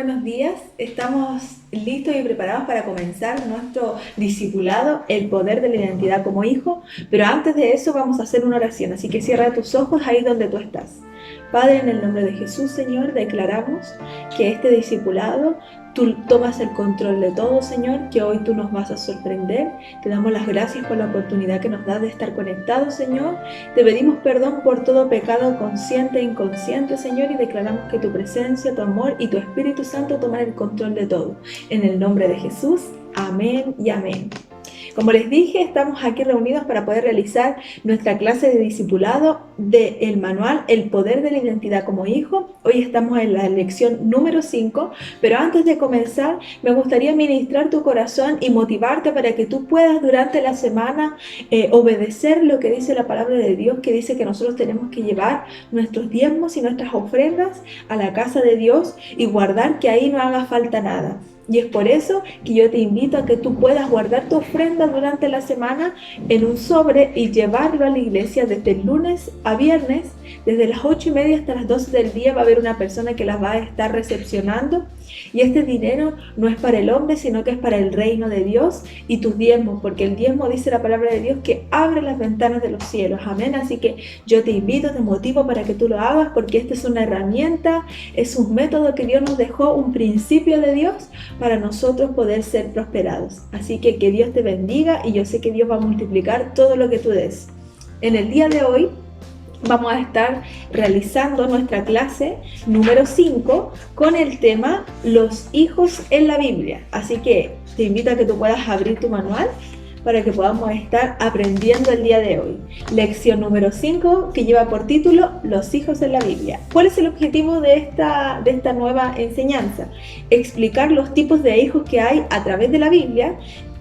buenos días. Estamos listos y preparados para comenzar nuestro discipulado, el poder de la identidad como hijo. Pero antes de eso vamos a hacer una oración, así que cierra tus ojos ahí donde tú estás. Padre, en el nombre de Jesús, Señor, declaramos que este discipulado, tú tomas el control de todo, Señor, que hoy tú nos vas a sorprender. Te damos las gracias por la oportunidad que nos das de estar conectados, Señor. Te pedimos perdón por todo pecado consciente e inconsciente, Señor, y declaramos que tu presencia, tu amor y tu Espíritu Santo toman el control de todo. En el nombre de Jesús, amén y amén. Como les dije, estamos aquí reunidos para poder realizar nuestra clase de discipulado del manual El Poder de la Identidad como Hijo. Hoy estamos en la lección número 5, pero antes de comenzar me gustaría ministrar tu corazón y motivarte para que tú puedas durante la semana obedecer lo que dice la palabra de Dios, que dice que nosotros tenemos que llevar nuestros diezmos y nuestras ofrendas a la casa de Dios y guardar que ahí no haga falta nada. Y es por eso que yo te invito a que tú puedas guardar tu ofrenda durante la semana en un sobre y llevarlo a la iglesia desde el lunes a viernes. Desde las 8:30 hasta las 12 del día va a haber una persona que las va a estar recepcionando. Y este dinero no es para el hombre, sino que es para el reino de Dios y tus diezmos, porque el diezmo dice la palabra de Dios que abre las ventanas de los cielos. Amén. Así que yo te invito, te motivo para que tú lo hagas, porque esta es una herramienta, es un método que Dios nos dejó, un principio de Dios para nosotros poder ser prosperados. Así que Dios te bendiga y yo sé que Dios va a multiplicar todo lo que tú des. En el día de hoy vamos a estar realizando nuestra clase número 5 con el tema Los hijos en la Biblia. Así que te invito a que tú puedas abrir tu manual para que podamos estar aprendiendo el día de hoy. Lección número 5 que lleva por título Los hijos en la Biblia. ¿Cuál es el objetivo de esta nueva enseñanza? Explicar los tipos de hijos que hay a través de la Biblia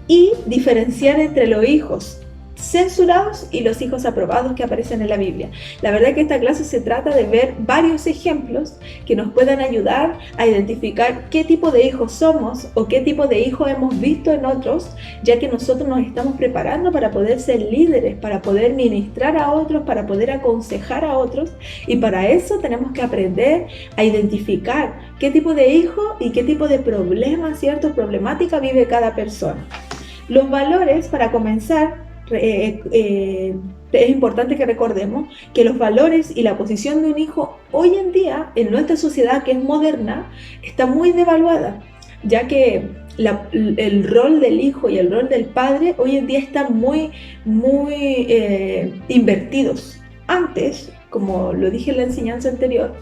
y diferenciar entre los hijos censurados y los hijos aprobados que aparecen en la Biblia. La verdad que esta clase se trata de ver varios ejemplos que nos puedan ayudar a identificar qué tipo de hijos somos o qué tipo de hijos hemos visto en otros, ya que nosotros nos estamos preparando para poder ser líderes, para poder ministrar a otros, para poder aconsejar a otros, y para eso tenemos que aprender a identificar qué tipo de hijo y qué tipo de problema, ¿cierto? Problemática vive cada persona. Los valores, para comenzar, es importante que recordemos que los valores y la posición de un hijo hoy en día en nuestra sociedad, que es moderna, está muy devaluada, ya que el rol del hijo y el rol del padre hoy en día están muy invertidos. Antes, como lo dije en la enseñanza anterior,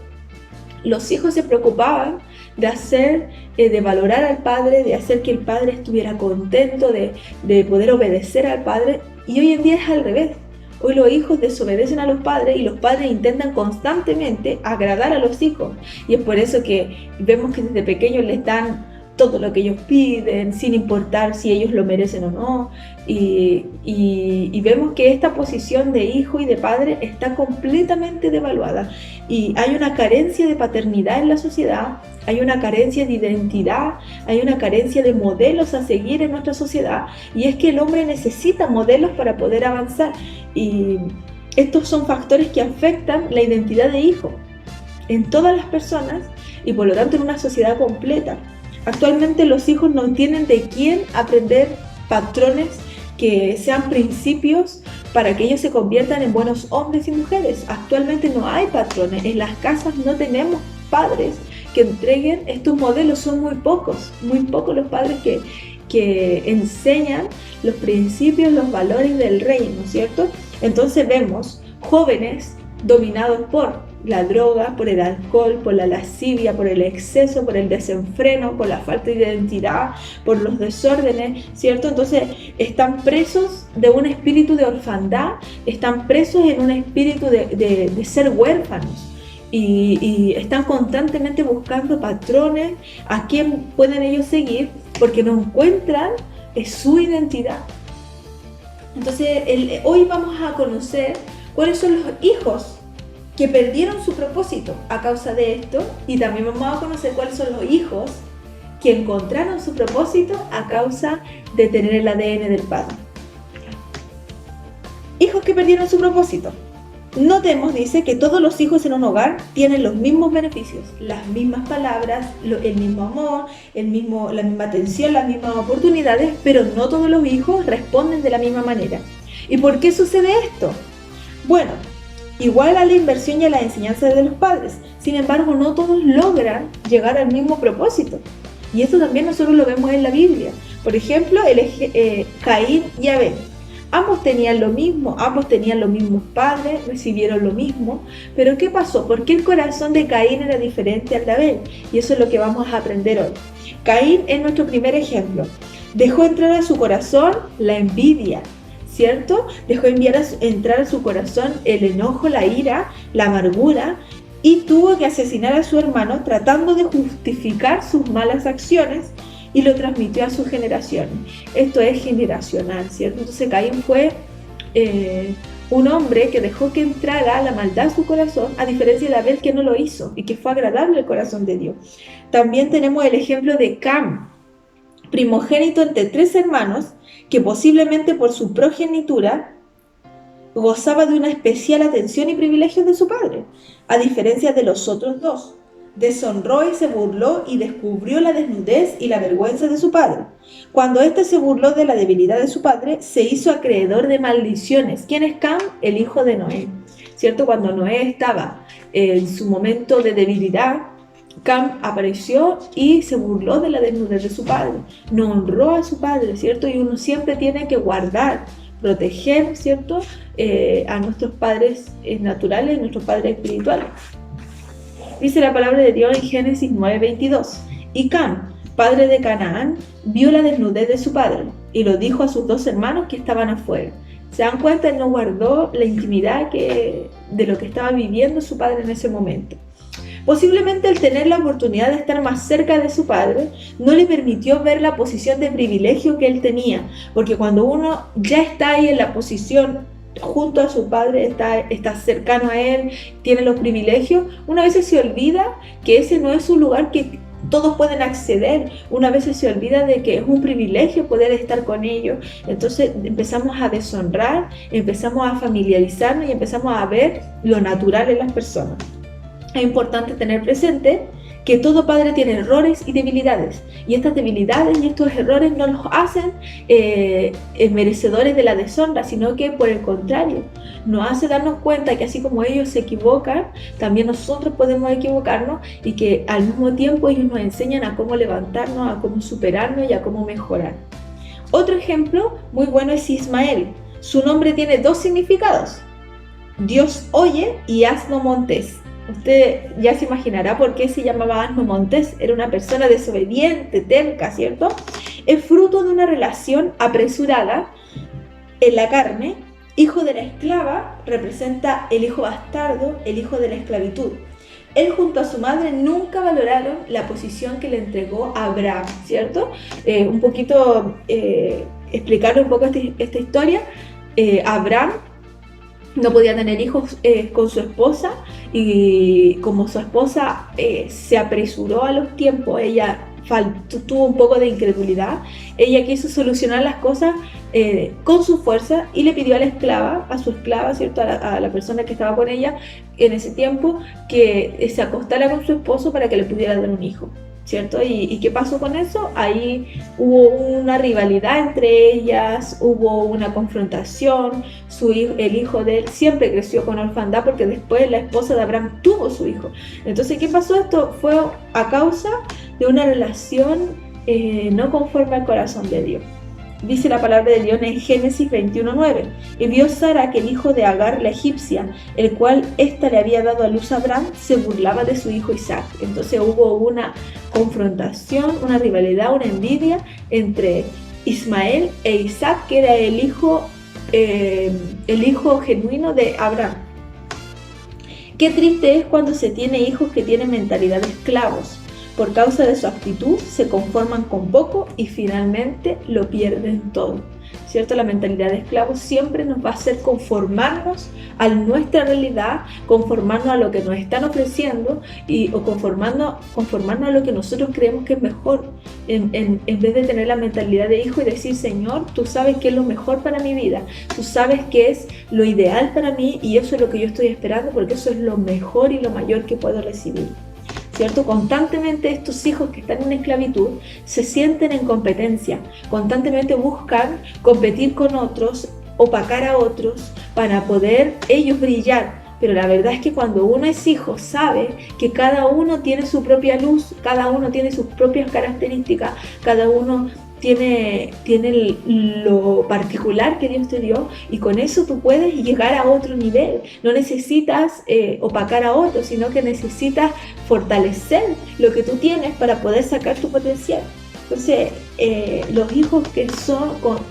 los hijos se preocupaban de valorar al padre, de hacer que el padre estuviera contento, de poder obedecer al padre. Y hoy en día es al revés. Hoy los hijos desobedecen a los padres y los padres intentan constantemente agradar a los hijos. Y es por eso que vemos que desde pequeños les dan todo lo que ellos piden, sin importar si ellos lo merecen o no. Y vemos que esta posición de hijo y de padre está completamente devaluada. Y hay una carencia de paternidad en la sociedad, hay una carencia de identidad, hay una carencia de modelos a seguir en nuestra sociedad. Y es que el hombre necesita modelos para poder avanzar. Y estos son factores que afectan la identidad de hijo en todas las personas y por lo tanto en una sociedad completa. Actualmente los hijos no tienen de quién aprender patrones que sean principios para que ellos se conviertan en buenos hombres y mujeres. Actualmente no hay patrones, en las casas no tenemos padres que entreguen estos modelos, son muy pocos los padres que enseñan los principios, los valores del reino, ¿cierto? Entonces vemos jóvenes dominados por la droga, por el alcohol, por la lascivia, por el exceso, por el desenfreno, por la falta de identidad, por los desórdenes, ¿cierto? Entonces están presos de un espíritu de orfandad, están presos en un espíritu de ser huérfanos y están constantemente buscando patrones a quien pueden ellos seguir porque no encuentran su identidad. Entonces hoy vamos a conocer cuáles son los hijos que perdieron su propósito a causa de esto, y también vamos a conocer cuáles son los hijos que encontraron su propósito a causa de tener el ADN del padre. Hijos que perdieron su propósito. Notemos, dice, que todos los hijos en un hogar tienen los mismos beneficios, las mismas palabras, el mismo amor, la misma atención, las mismas oportunidades, pero no todos los hijos responden de la misma manera. ¿Y por qué sucede esto? Bueno, igual a la inversión y a la enseñanza de los padres. Sin embargo, no todos logran llegar al mismo propósito. Y esto también nosotros lo vemos en la Biblia. Por ejemplo, Caín y Abel. Ambos tenían lo mismo, ambos tenían los mismos padres, recibieron lo mismo. Pero ¿qué pasó? ¿Por qué el corazón de Caín era diferente al de Abel? Y eso es lo que vamos a aprender hoy. Caín es nuestro primer ejemplo. Dejó entrar a su corazón la envidia, ¿cierto? Dejó entrar a su corazón el enojo, la ira, la amargura, y tuvo que asesinar a su hermano tratando de justificar sus malas acciones, y lo transmitió a sus generaciones. Esto es generacional, ¿cierto? Entonces Caín fue un hombre que dejó que entrara la maldad a su corazón, a diferencia de Abel, que no lo hizo y que fue agradable al corazón de Dios. También tenemos el ejemplo de Cam, primogénito entre 3 hermanos, que posiblemente por su progenitura gozaba de una especial atención y privilegios de su padre, a diferencia de los otros 2. Deshonró y se burló y descubrió la desnudez y la vergüenza de su padre. Cuando éste se burló de la debilidad de su padre, se hizo acreedor de maldiciones. ¿Quién es Cam? El hijo de Noé, ¿cierto? Cuando Noé estaba en su momento de debilidad, Cam apareció y se burló de la desnudez de su padre. No honró a su padre, ¿cierto? Y uno siempre tiene que guardar, proteger, ¿cierto? A nuestros padres naturales, nuestros padres espirituales. Dice la palabra de Dios en Génesis 9:22. Y Cam, padre de Canaán, vio la desnudez de su padre y lo dijo a sus 2 hermanos que estaban afuera. ¿Se dan cuenta? Él no guardó la intimidad de lo que estaba viviendo su padre en ese momento. Posiblemente el tener la oportunidad de estar más cerca de su padre no le permitió ver la posición de privilegio que él tenía, porque cuando uno ya está ahí en la posición junto a su padre, está cercano a él, tiene los privilegios, una vez se olvida que ese no es un lugar que todos pueden acceder, una vez se olvida de que es un privilegio poder estar con ellos. Entonces empezamos a deshonrar, empezamos a familiarizarnos y empezamos a ver lo natural en las personas. Es importante tener presente que todo padre tiene errores y debilidades, y estas debilidades y estos errores no los hacen merecedores de la deshonra, sino que por el contrario, nos hace darnos cuenta que así como ellos se equivocan, también nosotros podemos equivocarnos, y que al mismo tiempo ellos nos enseñan a cómo levantarnos, a cómo superarnos y a cómo mejorar. Otro ejemplo muy bueno es Ismael. Su nombre tiene 2 significados: Dios oye y asno montés. Usted ya se imaginará por qué se llamaba asno montés. Era una persona desobediente, terca, ¿cierto? Es fruto de una relación apresurada en la carne. Hijo de la esclava representa el hijo bastardo, el hijo de la esclavitud. Él junto a su madre nunca valoraron la posición que le entregó a Abraham, ¿cierto? Un poquito, explicarle un poco esta historia. Abraham no podía tener hijos con su esposa, y como su esposa se apresuró a los tiempos, ella tuvo un poco de incredulidad. Ella quiso solucionar las cosas con su fuerza y le pidió a su esclava, ¿cierto? A la persona que estaba con ella en ese tiempo, que se acostara con su esposo para que le pudiera dar un hijo, ¿cierto? ¿Y qué pasó con eso? Ahí hubo una rivalidad entre ellas, hubo una confrontación. El hijo de él siempre creció con orfandad, porque después la esposa de Abraham tuvo su hijo. Entonces, ¿qué pasó? Esto fue a causa de una relación no conforme al corazón de Dios. Dice la palabra de Dios en Génesis 21:9. Y vio Sara que el hijo de Agar, la egipcia, el cual ésta le había dado a luz a Abraham, se burlaba de su hijo Isaac. Entonces hubo una confrontación, una rivalidad, una envidia entre Ismael e Isaac, que era el hijo genuino de Abraham. Qué triste es cuando se tiene hijos que tienen mentalidad de esclavos. Por causa de su actitud se conforman con poco y finalmente lo pierden todo, ¿cierto? ¿cierto? La mentalidad de esclavo siempre nos va a hacer conformarnos a nuestra realidad, conformarnos a lo que nos están ofreciendo o conformarnos a lo que nosotros creemos que es mejor, en vez de tener la mentalidad de hijo y decir, Señor, tú sabes qué es lo mejor para mi vida, tú sabes qué es lo ideal para mí y eso es lo que yo estoy esperando porque eso es lo mejor y lo mayor que puedo recibir. ¿Cierto? Constantemente estos hijos que están en esclavitud se sienten en competencia, constantemente buscan competir con otros, opacar a otros para poder ellos brillar. Pero la verdad es que cuando uno es hijo sabe que cada uno tiene su propia luz, cada uno tiene sus propias características, cada uno tiene lo particular que Dios te dio y con eso tú puedes llegar a otro nivel. No necesitas opacar a otros, sino que necesitas fortalecer lo que tú tienes para poder sacar tu potencial. Entonces, los hijos que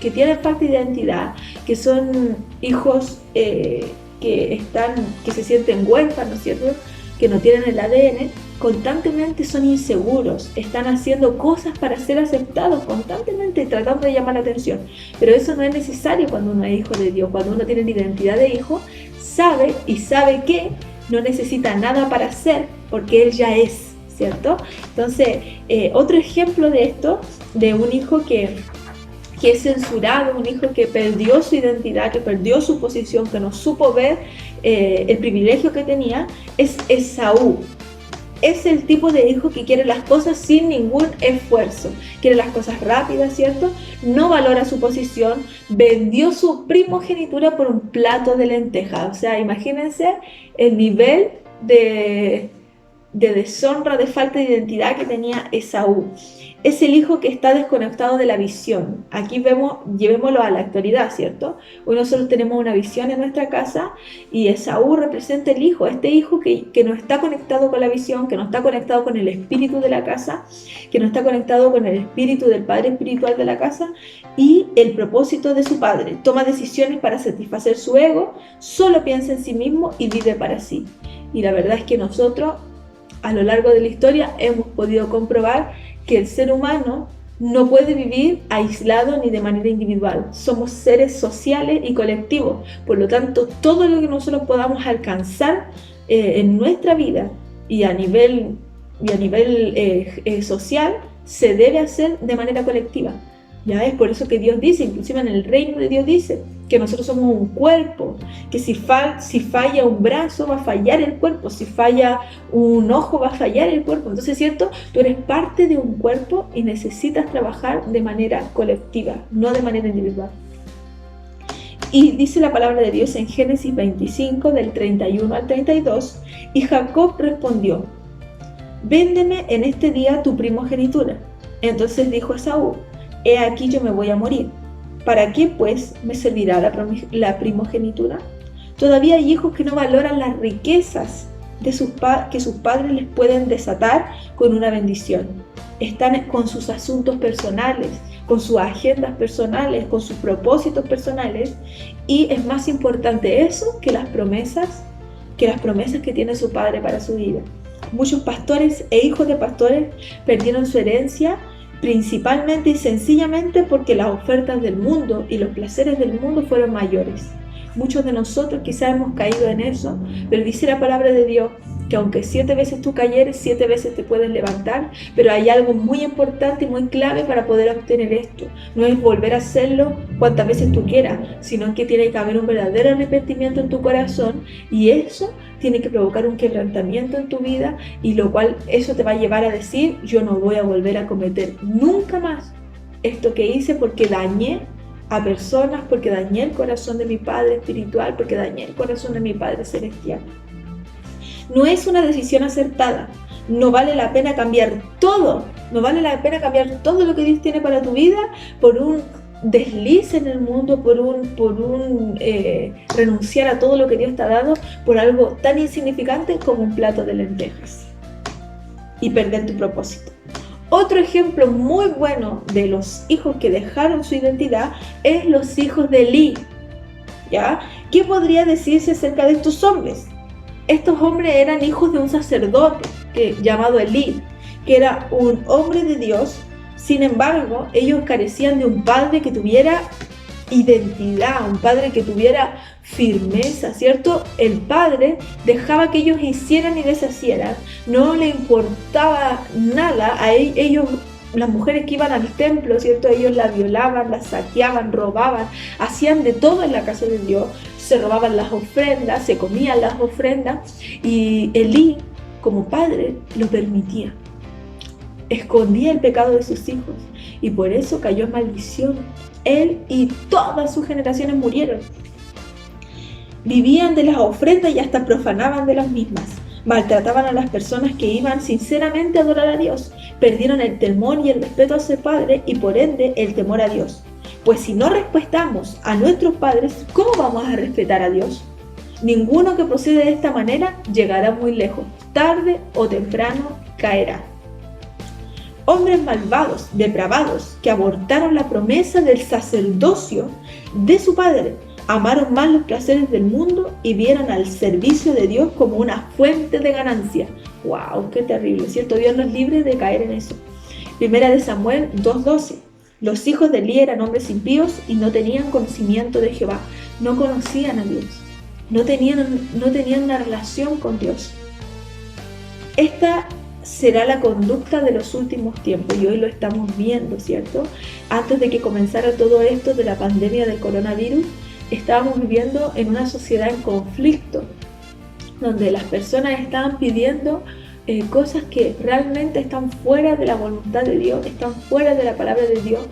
tienen falta de identidad, que son hijos que se sienten huérfanos, ¿cierto? Que no tienen el ADN, constantemente son inseguros, están haciendo cosas para ser aceptados, constantemente tratando de llamar la atención. Pero eso no es necesario cuando uno es hijo de Dios. Cuando uno tiene la identidad de hijo, sabe que no necesita nada para ser, porque Él ya es, ¿cierto? Entonces, otro ejemplo de esto, de un hijo que es censurado, un hijo que perdió su identidad, que perdió su posición, que no supo ver el privilegio que tenía, es Esaú. Es el tipo de hijo que quiere las cosas sin ningún esfuerzo, quiere las cosas rápidas, ¿cierto? No valora su posición, vendió su primogenitura por un plato de lentejas. O sea, imagínense el nivel de deshonra, de falta de identidad que tenía Esaú. Es el hijo que está desconectado de la visión. Aquí llevémoslo a la actualidad, ¿cierto? Hoy nosotros tenemos una visión en nuestra casa y Esaú representa el hijo, este hijo que no está conectado con la visión, que no está conectado con el espíritu de la casa, que no está conectado con el espíritu del padre espiritual de la casa y el propósito de su padre. Toma decisiones para satisfacer su ego, solo piensa en sí mismo y vive para sí. Y la verdad es que nosotros, a lo largo de la historia, hemos podido comprobar que el ser humano no puede vivir aislado ni de manera individual. Somos seres sociales y colectivos. Por lo tanto, todo lo que nosotros podamos alcanzar en nuestra vida y a nivel social se debe hacer de manera colectiva. Ya es por eso que Dios dice, inclusive en el reino de Dios dice, que nosotros somos un cuerpo, que si falla un brazo va a fallar el cuerpo, si falla un ojo va a fallar el cuerpo. Entonces, ¿cierto? Tú eres parte de un cuerpo y necesitas trabajar de manera colectiva, no de manera individual. Y dice la palabra de Dios en Génesis 25, del 31 al 32, y Jacob respondió, véndeme en este día tu primogenitura. Entonces dijo Esaú, he aquí yo me voy a morir. ¿Para qué, pues, me servirá la primogenitura? Todavía hay hijos que no valoran las riquezas que sus padres les pueden desatar con una bendición. Están con sus asuntos personales, con sus agendas personales, con sus propósitos personales, y es más importante eso que las promesas que tiene su padre para su vida. Muchos pastores e hijos de pastores perdieron su herencia principalmente y sencillamente porque las ofertas del mundo y los placeres del mundo fueron mayores. Muchos de nosotros quizás hemos caído en eso, pero dice la palabra de Dios que aunque 7 veces tú cayeres, 7 veces te puedes levantar, pero hay algo muy importante y muy clave para poder obtener esto. No es volver a hacerlo cuantas veces tú quieras, sino que tiene que haber un verdadero arrepentimiento en tu corazón y eso tiene que provocar un quebrantamiento en tu vida y lo cual eso te va a llevar a decir, yo no voy a volver a cometer nunca más esto que hice porque dañé a personas, porque dañé el corazón de mi Padre espiritual, porque dañé el corazón de mi Padre celestial. No es una decisión acertada, no vale la pena cambiar todo, no vale la pena cambiar todo lo que Dios tiene para tu vida por un desliz en el mundo, por un renunciar a todo lo que Dios te ha dado por algo tan insignificante como un plato de lentejas y perder tu propósito. Otro ejemplo muy bueno de los hijos que dejaron su identidad es los hijos de Elí. ¿Ya? ¿Qué podría decirse acerca de estos hombres? Estos hombres eran hijos de un sacerdote llamado Elí, que era un hombre de Dios. Sin embargo, ellos carecían de un padre que tuviera identidad, un padre que tuviera firmeza, ¿cierto? El padre dejaba que ellos hicieran y deshacieran, no le importaba nada a ellos. Las mujeres que iban al templo, ¿cierto? Ellos la violaban, la saqueaban, robaban, hacían de todo en la casa de Dios, se robaban las ofrendas, se comían las ofrendas, y Elí, como padre, lo permitía. Escondía el pecado de sus hijos, y por eso cayó en maldición. Él y todas sus generaciones murieron. Vivían de las ofrendas y hasta profanaban de las mismas. Maltrataban a las personas que iban sinceramente a adorar a Dios. Perdieron el temor y el respeto a su padre y por ende el temor a Dios. Pues si no respetamos a nuestros padres, ¿cómo vamos a respetar a Dios? Ninguno que procede de esta manera llegará muy lejos. Tarde o temprano caerá. Hombres malvados, depravados, que abortaron la promesa del sacerdocio de su padre, amaron más los placeres del mundo y vieron al servicio de Dios como una fuente de ganancia. ¡Wow! ¡Qué terrible! ¿Cierto? Dios nos libre de caer en eso. Primera de Samuel 2:12. Los hijos de Elí eran hombres impíos y no tenían conocimiento de Jehová. No conocían a Dios. No tenían una relación con Dios. Esta será la conducta de los últimos tiempos y hoy lo estamos viendo, ¿cierto? Antes de que comenzara todo esto de la pandemia del coronavirus, estábamos viviendo en una sociedad en conflicto, donde las personas estaban pidiendo cosas que realmente están fuera de la voluntad de Dios, están fuera de la palabra de Dios,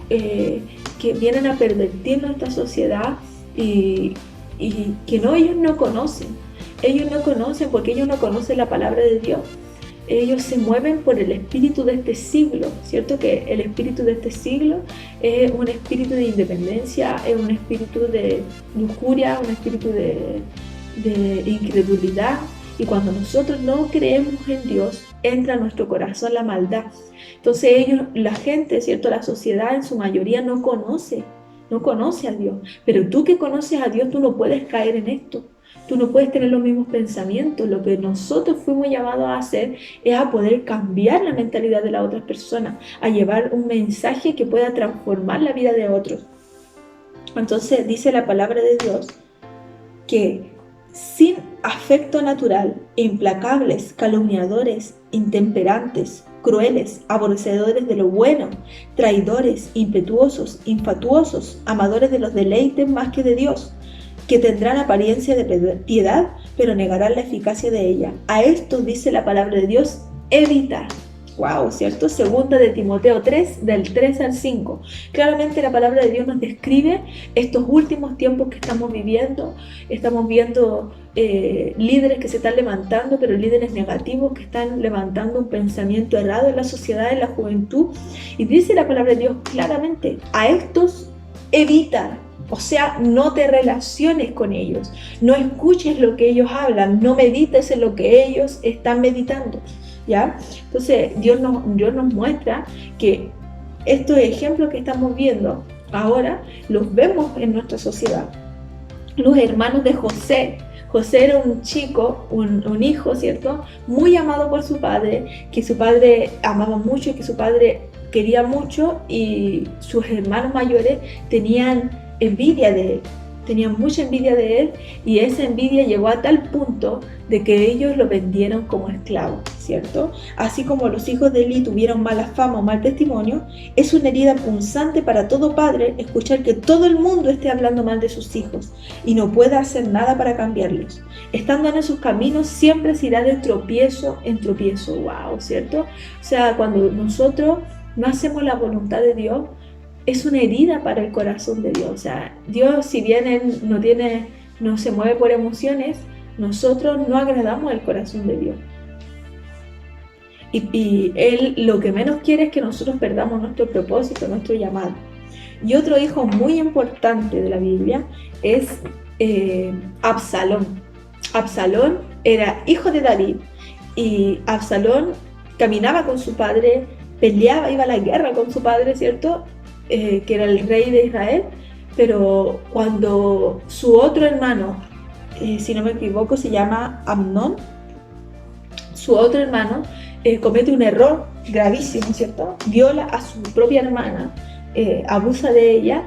que vienen a pervertir nuestra sociedad y que ellos no conocen. Ellos no conocen porque ellos no conocen la palabra de Dios. Ellos se mueven por el espíritu de este siglo, ¿cierto? Que el espíritu de este siglo es un espíritu de independencia, es un espíritu de lujuria, un espíritu de incredulidad. Y cuando nosotros no creemos en Dios, entra a nuestro corazón la maldad. Entonces ellos, la gente, ¿cierto? La sociedad en su mayoría no conoce a Dios. Pero tú que conoces a Dios, tú no puedes caer en esto. Tú no puedes tener los mismos pensamientos. Lo que nosotros fuimos llamados a hacer es a poder cambiar la mentalidad de las otras personas, a llevar un mensaje que pueda transformar la vida de otros. Entonces dice la palabra de Dios que sin afecto natural, implacables, calumniadores, intemperantes, crueles, aborrecedores de lo bueno, traidores, impetuosos, infatuosos, amadores de los deleites más que de Dios, que tendrán apariencia de piedad, pero negarán la eficacia de ella. A esto dice la palabra de Dios, evitar. Wow, ¿cierto? Segunda de Timoteo 3, del 3 al 5. Claramente la palabra de Dios nos describe estos últimos tiempos que estamos viviendo. Estamos viendo líderes que se están levantando, pero líderes negativos que están levantando un pensamiento errado en la sociedad, en la juventud. Y dice la palabra de Dios claramente, a estos evitar. O sea, no te relaciones con ellos, no escuches lo que ellos hablan, no medites en lo que ellos están meditando, ¿ya? Entonces, Dios nos muestra que estos ejemplos que estamos viendo ahora los vemos en nuestra sociedad. Los hermanos de José. José era un chico, un hijo, ¿cierto? Muy amado por su padre, que su padre amaba mucho y que su padre quería mucho, y sus hermanos mayores tenían envidia de él, tenían mucha envidia de él, y esa envidia llegó a tal punto de que ellos lo vendieron como esclavo, ¿cierto? Así como los hijos de Elí tuvieron mala fama o mal testimonio, es una herida punzante para todo padre escuchar que todo el mundo esté hablando mal de sus hijos y no pueda hacer nada para cambiarlos. Estando en esos caminos siempre se irá de tropiezo en tropiezo. ¡Wow! ¿Cierto? O sea, cuando nosotros no hacemos la voluntad de Dios, es una herida para el corazón de Dios. O sea, Dios, si bien Él no se mueve por emociones, nosotros no agradamos el corazón de Dios. Y Él lo que menos quiere es que nosotros perdamos nuestro propósito, nuestro llamado. Y otro hijo muy importante de la Biblia es Absalón. Absalón era hijo de David, y Absalón caminaba con su padre, peleaba, iba a la guerra con su padre, ¿cierto? Que era el rey de Israel, pero cuando su otro hermano, si no me equivoco, se llama Amnón, su otro hermano comete un error gravísimo, ¿cierto? Viola a su propia hermana, abusa de ella,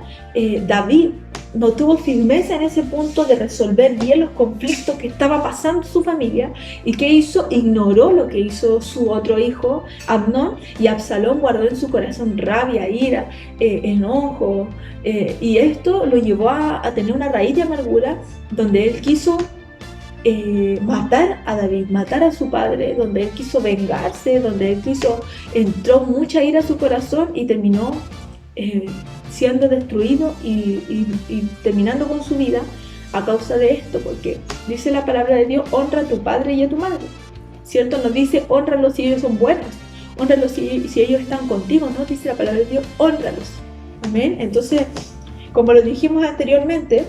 David no tuvo firmeza en ese punto de resolver bien los conflictos que estaba pasando su familia. ¿Y qué hizo? Ignoró lo que hizo su otro hijo, Amnón, y Absalón guardó en su corazón rabia, ira, enojo, y esto lo llevó a tener una raíz de amargura donde él quiso matar a David, matar a su padre, donde él quiso vengarse, donde él entró mucha ira a su corazón y terminó siendo destruido y terminando con su vida a causa de esto, porque dice la palabra de Dios: honra a tu padre y a tu madre, ¿cierto? Nos dice honralos si ellos son buenos, honralos si ellos están contigo, no dice la palabra de Dios, honralos, amén. Entonces, como lo dijimos anteriormente,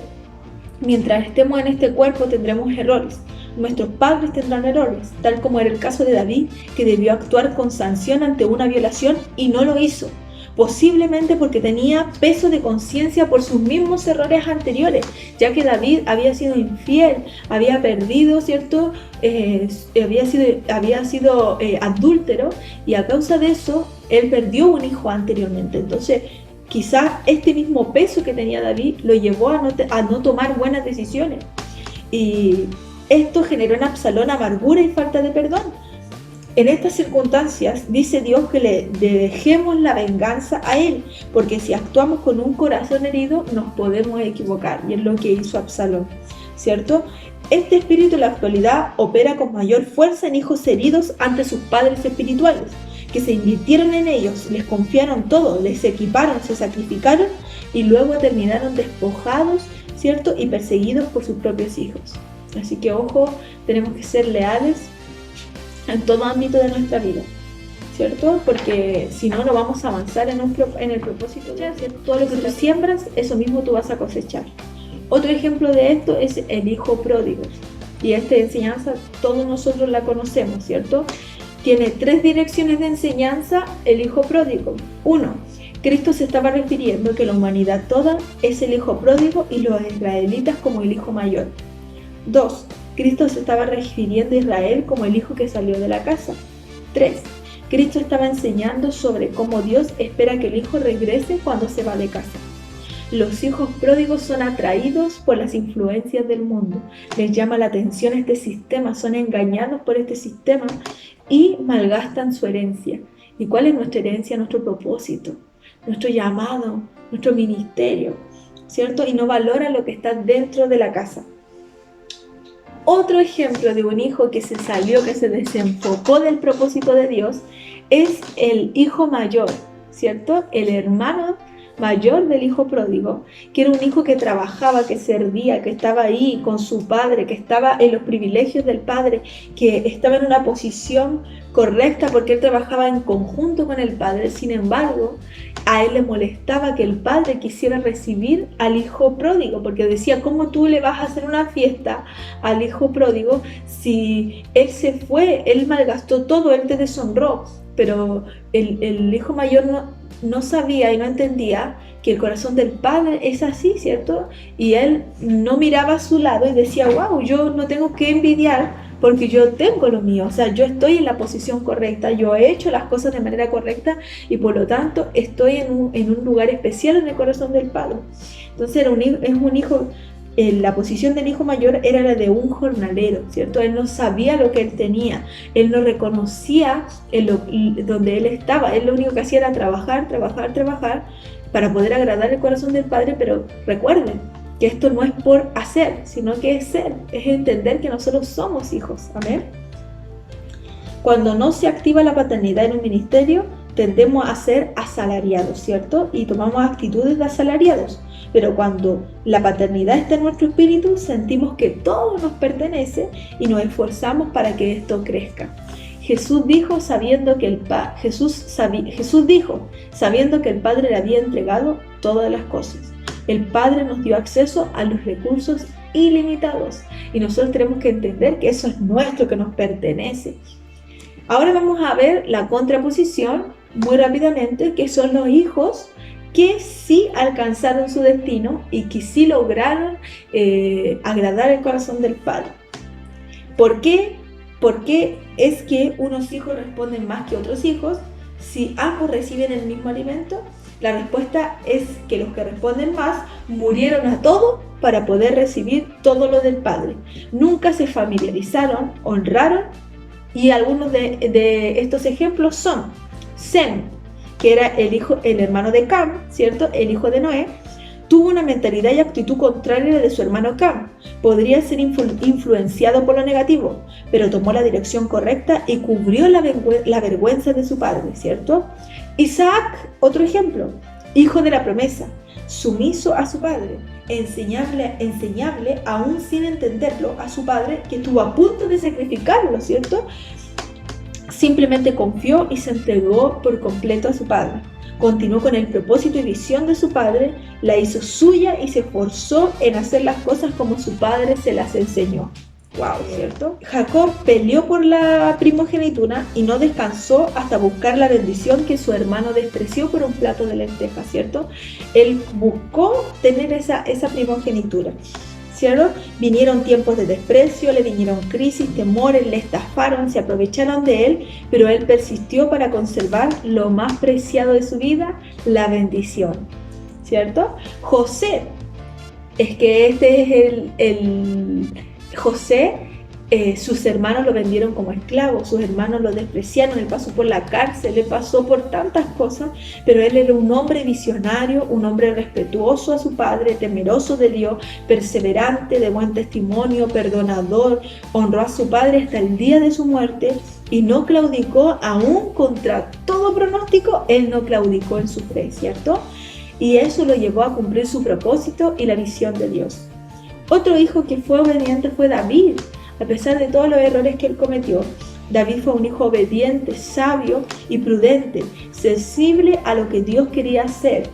mientras estemos en este cuerpo tendremos errores, nuestros padres tendrán errores, tal como era el caso de David, que debió actuar con sanción ante una violación y no lo hizo, posiblemente porque tenía peso de conciencia por sus mismos errores anteriores, ya que David había sido infiel, había perdido, ¿cierto? Había sido adúltero, y a causa de eso él perdió un hijo anteriormente. Entonces quizás este mismo peso que tenía David lo llevó a no tomar buenas decisiones, y esto generó en Absalón amargura y falta de perdón. En estas circunstancias dice Dios que le dejemos la venganza a él, porque si actuamos con un corazón herido nos podemos equivocar, y es lo que hizo Absalón, ¿cierto? Este espíritu en la actualidad opera con mayor fuerza en hijos heridos ante sus padres espirituales, que se invirtieron en ellos, les confiaron todo, les equiparon, se sacrificaron y luego terminaron despojados, ¿cierto? Y perseguidos por sus propios hijos. Así que ojo, tenemos que ser leales en todo ámbito de nuestra vida, ¿cierto? Porque si no, no vamos a avanzar en el propósito de hacer. Todo lo que tú siembras, eso mismo tú vas a cosechar. Otro ejemplo de esto es el hijo pródigo, y esta enseñanza todos nosotros la conocemos, ¿cierto? Tiene 3 direcciones de enseñanza el hijo pródigo. 1. Cristo se estaba refiriendo que la humanidad toda es el hijo pródigo y los israelitas como el hijo mayor. 2. Cristo se estaba refiriendo a Israel como el hijo que salió de la casa. 3. Cristo estaba enseñando sobre cómo Dios espera que el hijo regrese cuando se va de casa. Los hijos pródigos son atraídos por las influencias del mundo. Les llama la atención este sistema, son engañados por este sistema y malgastan su herencia. ¿Y cuál es nuestra herencia? Nuestro propósito, nuestro llamado, nuestro ministerio, ¿cierto? Y no valoran lo que está dentro de la casa. Otro ejemplo de un hijo que se salió, que se desenfocó del propósito de Dios, es el hijo mayor, ¿cierto? El hermano mayor del hijo pródigo, que era un hijo que trabajaba, que servía, que estaba ahí con su padre, que estaba en los privilegios del padre, que estaba en una posición correcta porque él trabajaba en conjunto con el padre. Sin embargo, a él le molestaba que el padre quisiera recibir al hijo pródigo, porque decía: ¿cómo tú le vas a hacer una fiesta al hijo pródigo si él se fue, él malgastó todo, él te deshonró? Pero el hijo mayor no sabía y no entendía que el corazón del padre es así, ¿cierto? Y él no miraba a su lado y decía: wow, yo no tengo que envidiar porque yo tengo lo mío, o sea, yo estoy en la posición correcta, yo he hecho las cosas de manera correcta y por lo tanto estoy en un lugar especial en el corazón del padre. Entonces es un hijo. La posición del hijo mayor era la de un jornalero, ¿cierto? Él no sabía lo que él tenía, él no reconocía donde él estaba, él lo único que hacía era trabajar para poder agradar el corazón del padre. Pero recuerden que esto no es por hacer, sino que es ser, es entender que nosotros somos hijos, amén. Cuando no se activa la paternidad en un ministerio, tendemos a ser asalariados, ¿cierto? Y tomamos actitudes de asalariados. Pero cuando la paternidad está en nuestro espíritu, sentimos que todo nos pertenece y nos esforzamos para que esto crezca. Jesús dijo sabiendo que el Padre le había entregado todas las cosas. El Padre nos dio acceso a los recursos ilimitados y nosotros tenemos que entender que eso es nuestro, que nos pertenece. Ahora vamos a ver la contraposición muy rápidamente, que son los hijos que sí alcanzaron su destino y que sí lograron agradar el corazón del Padre. ¿Por qué? Porque es que unos hijos responden más que otros hijos si ambos reciben el mismo alimento. La respuesta es que los que responden más murieron a todo para poder recibir todo lo del Padre. Nunca se familiarizaron, honraron, y algunos de estos ejemplos son Sem, que era el hermano de Cam, ¿cierto? El hijo de Noé. Tuvo una mentalidad y actitud contraria a la de su hermano Cam. Podría ser influenciado por lo negativo, pero tomó la dirección correcta y cubrió la vergüenza de su padre, ¿cierto? Isaac, otro ejemplo, hijo de la promesa, sumiso a su padre, enseñable aún sin entenderlo a su padre, que estuvo a punto de sacrificarlo, ¿cierto? Simplemente confió y se entregó por completo a su padre. Continuó con el propósito y visión de su padre, la hizo suya y se esforzó en hacer las cosas como su padre se las enseñó. Wow, ¿cierto? Jacob peleó por la primogenitura y no descansó hasta buscar la bendición que su hermano despreció por un plato de lentejas, ¿cierto? Él buscó tener esa primogenitura, ¿cierto? Vinieron tiempos de desprecio, le vinieron crisis, temores, le estafaron, se aprovecharon de él, pero él persistió para conservar lo más preciado de su vida, la bendición, ¿cierto? José, es que este es José, sus hermanos lo vendieron como esclavo, sus hermanos lo despreciaron, él pasó por la cárcel, él pasó por tantas cosas, pero él era un hombre visionario, un hombre respetuoso a su padre, temeroso de Dios, perseverante, de buen testimonio, perdonador, honró a su padre hasta el día de su muerte y no claudicó, aún contra todo pronóstico, él no claudicó en su fe, ¿cierto? Y eso lo llevó a cumplir su propósito y la visión de Dios. Otro hijo que fue obediente fue David. A pesar de todos los errores que él cometió, David fue un hijo obediente, sabio y prudente, sensible a lo que Dios quería hacer,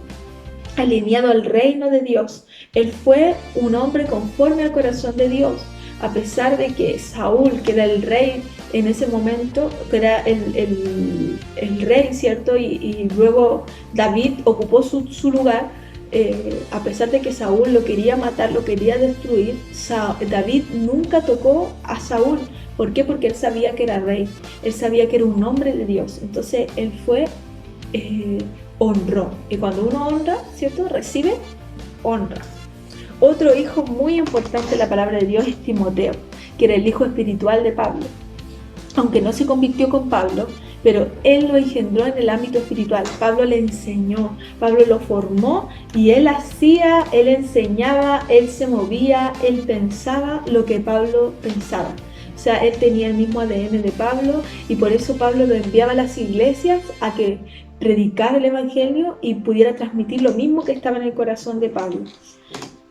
alineado al reino de Dios. Él fue un hombre conforme al corazón de Dios, a pesar de que Saúl, que era el rey en ese momento, que era el rey, ¿cierto? Y luego David ocupó su lugar. A pesar de que Saúl lo quería matar, lo quería destruir, David nunca tocó a Saúl. ¿Por qué? Porque él sabía que era rey, él sabía que era un hombre de Dios. Entonces él honró. Y cuando uno honra, ¿cierto? Recibe honra. Otro hijo muy importante de la palabra de Dios es Timoteo, que era el hijo espiritual de Pablo. Aunque no se convirtió con Pablo, pero él lo engendró en el ámbito espiritual. Pablo le enseñó, Pablo lo formó y él hacía, él enseñaba, él se movía, él pensaba lo que Pablo pensaba. O sea, él tenía el mismo ADN de Pablo y por eso Pablo lo enviaba a las iglesias a que predicara el evangelio y pudiera transmitir lo mismo que estaba en el corazón de Pablo,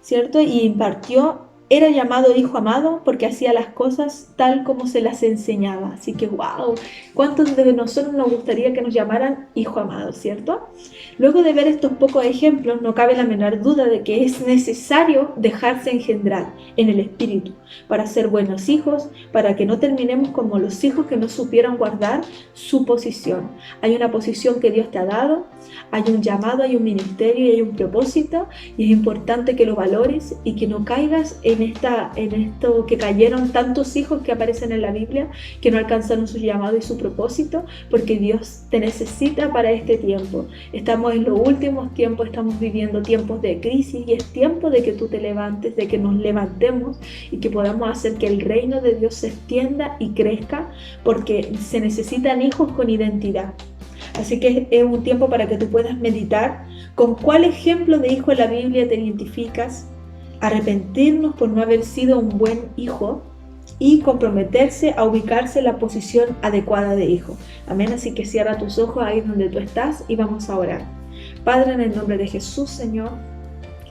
¿cierto? Y impartió. Era llamado hijo amado porque hacía las cosas tal como se las enseñaba. Así que, wow, ¿cuántos de nosotros nos gustaría que nos llamaran hijo amado, cierto? Luego de ver estos pocos ejemplos, no cabe la menor duda de que es necesario dejarse engendrar en el espíritu para ser buenos hijos, para que no terminemos como los hijos que no supieron guardar su posición. Hay una posición que Dios te ha dado, hay un llamado, hay un ministerio y hay un propósito, y es importante que lo valores y que no caigas en esto que cayeron tantos hijos que aparecen en la Biblia, que no alcanzaron su llamado y su propósito, porque Dios te necesita para este tiempo. Estamos en los últimos tiempos, estamos viviendo tiempos de crisis y es tiempo de que tú te levantes, de que nos levantemos y que podamos hacer que el reino de Dios se extienda y crezca, porque se necesitan hijos con identidad. Así que es un tiempo para que tú puedas meditar con cuál ejemplo de hijo en la Biblia te identificas, arrepentirnos por no haber sido un buen hijo y comprometerse a ubicarse en la posición adecuada de hijo. Amén. Así que cierra tus ojos ahí donde tú estás y vamos a orar. Padre, en el nombre de Jesús, Señor,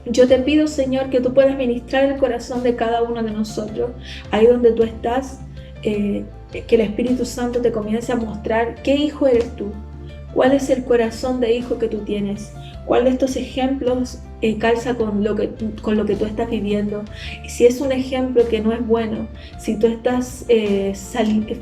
yo te pido, Señor, que tú puedas ministrar el corazón de cada uno de nosotros, ahí donde tú estás, que el Espíritu Santo te comience a mostrar qué hijo eres tú, cuál es el corazón de hijo que tú tienes, cuál de estos ejemplos calza con lo que tú estás viviendo. Y si es un ejemplo que no es bueno, si tú estás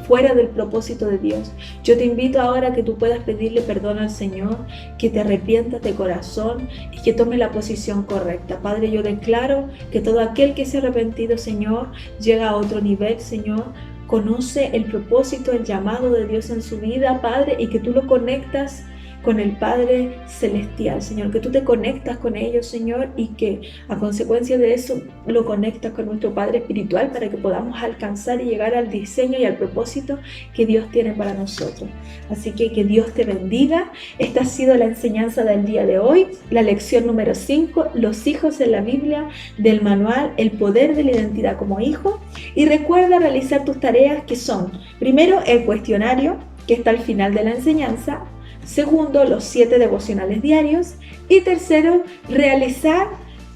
fuera del propósito de Dios, yo te invito ahora a que tú puedas pedirle perdón al Señor, que te arrepientas de corazón y que tomes la posición correcta. Padre, yo declaro que todo aquel que se ha arrepentido, Señor, llega a otro nivel, Señor, conoce el propósito, el llamado de Dios en su vida, Padre, y que tú lo conectas con el Padre Celestial, Señor, que tú te conectas con ellos, Señor, y que a consecuencia de eso lo conectas con nuestro Padre Espiritual para que podamos alcanzar y llegar al diseño y al propósito que Dios tiene para nosotros. Así que Dios te bendiga. Esta ha sido la enseñanza del día de hoy, la lección número 5, los hijos en la Biblia, del manual El poder de la identidad como hijo. Y recuerda realizar tus tareas, que son, primero, el cuestionario que está al final de la enseñanza; segundo, los 7 devocionales diarios; y tercero, realizar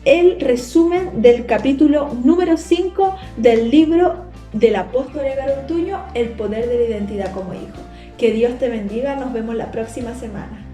el resumen del capítulo número 5 del libro del apóstol Edgar Ortuño, El poder de la identidad como hijo. Que Dios te bendiga, nos vemos la próxima semana.